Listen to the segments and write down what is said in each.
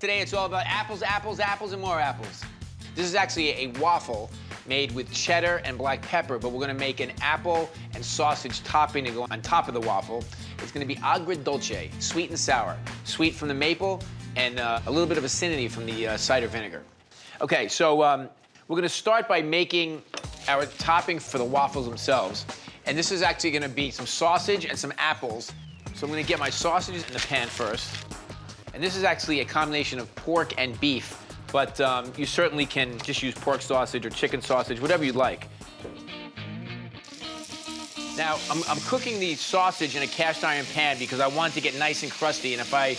Today it's all about apples, apples, apples, and more apples. This is actually a waffle made with cheddar and black pepper, but we're gonna make an apple and sausage topping to go on top of the waffle. It's gonna be agrodolce, sweet and sour. Sweet from the maple and a little bit of acidity from the cider vinegar. Okay, so we're gonna start by making our topping for the waffles themselves. And this is actually gonna be some sausage and some apples. So I'm gonna get my sausages in the pan first. And this is actually a combination of pork and beef, but you certainly can just use pork sausage or chicken sausage, whatever you'd like. Now, I'm cooking the sausage in a cast iron pan because I want it to get nice and crusty, and if I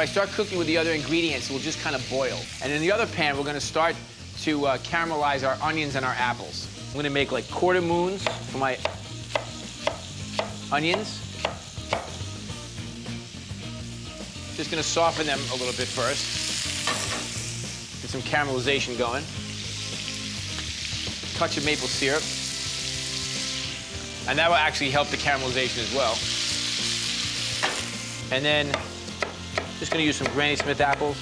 start cooking with the other ingredients, it will just kind of boil. And in the other pan, we're gonna start to caramelize our onions and our apples. I'm gonna make like quarter moons for my onions. Just gonna soften them a little bit first. Get some caramelization going. Touch of maple syrup. And that will actually help the caramelization as well. And then just gonna use some Granny Smith apples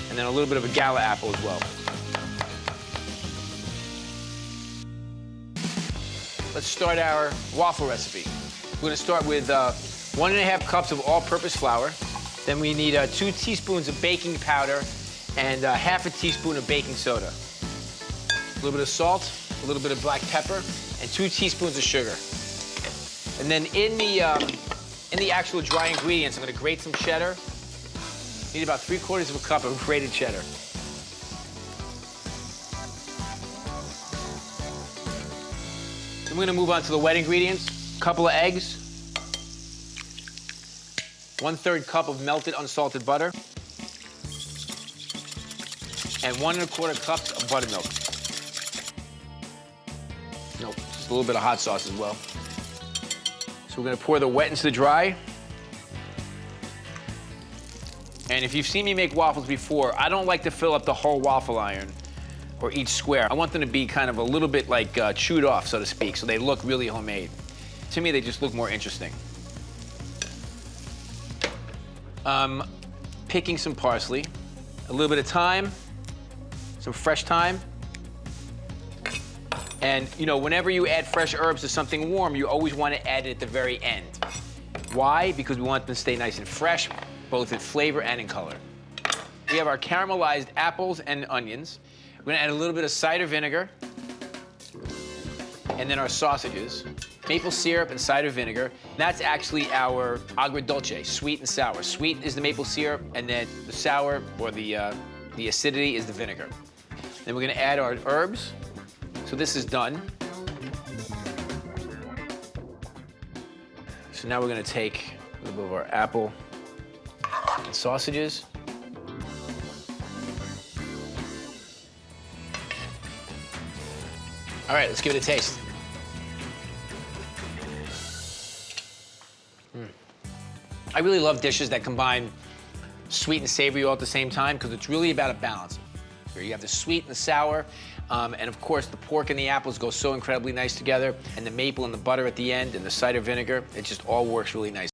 and then a little bit of a Gala apple as well. Let's start our waffle recipe. We're gonna start with 1½ cups of all-purpose flour. Then we need 2 teaspoons of baking powder and ½ teaspoon of baking soda. A little bit of salt, a little bit of black pepper, and 2 teaspoons of sugar. And then in the actual dry ingredients, I'm gonna grate some cheddar. Need about 3/4 cup of grated cheddar. Then we're gonna move on to the wet ingredients. A couple of eggs. 1/3 cup of melted unsalted butter. And 1¼ cups of buttermilk. No, just a little bit of hot sauce as well. So we're gonna pour the wet into the dry. And if you've seen me make waffles before, I don't like to fill up the whole waffle iron or each square. I want them to be kind of a little bit like chewed off, so to speak, so they look really homemade. To me, they just look more interesting. Picking some parsley, a little bit of thyme, some fresh thyme. And, you know, whenever you add fresh herbs to something warm, you always want to add it at the very end. Why? Because we want them to stay nice and fresh, both in flavor and in color. We have our caramelized apples and onions. We're gonna add a little bit of cider vinegar, and then our sausages, maple syrup and cider vinegar. That's actually our agrodolce, sweet and sour. Sweet is the maple syrup, and then the sour, or the acidity, is the vinegar. Then we're gonna add our herbs. So this is done. So now we're gonna take a little bit of our apple and sausages. All right, let's give it a taste. I really love dishes that combine sweet and savory all at the same time because it's really about a balance. You have the sweet and the sour, and of course the pork and the apples go so incredibly nice together, and the maple and the butter at the end and the cider vinegar, it just all works really nice.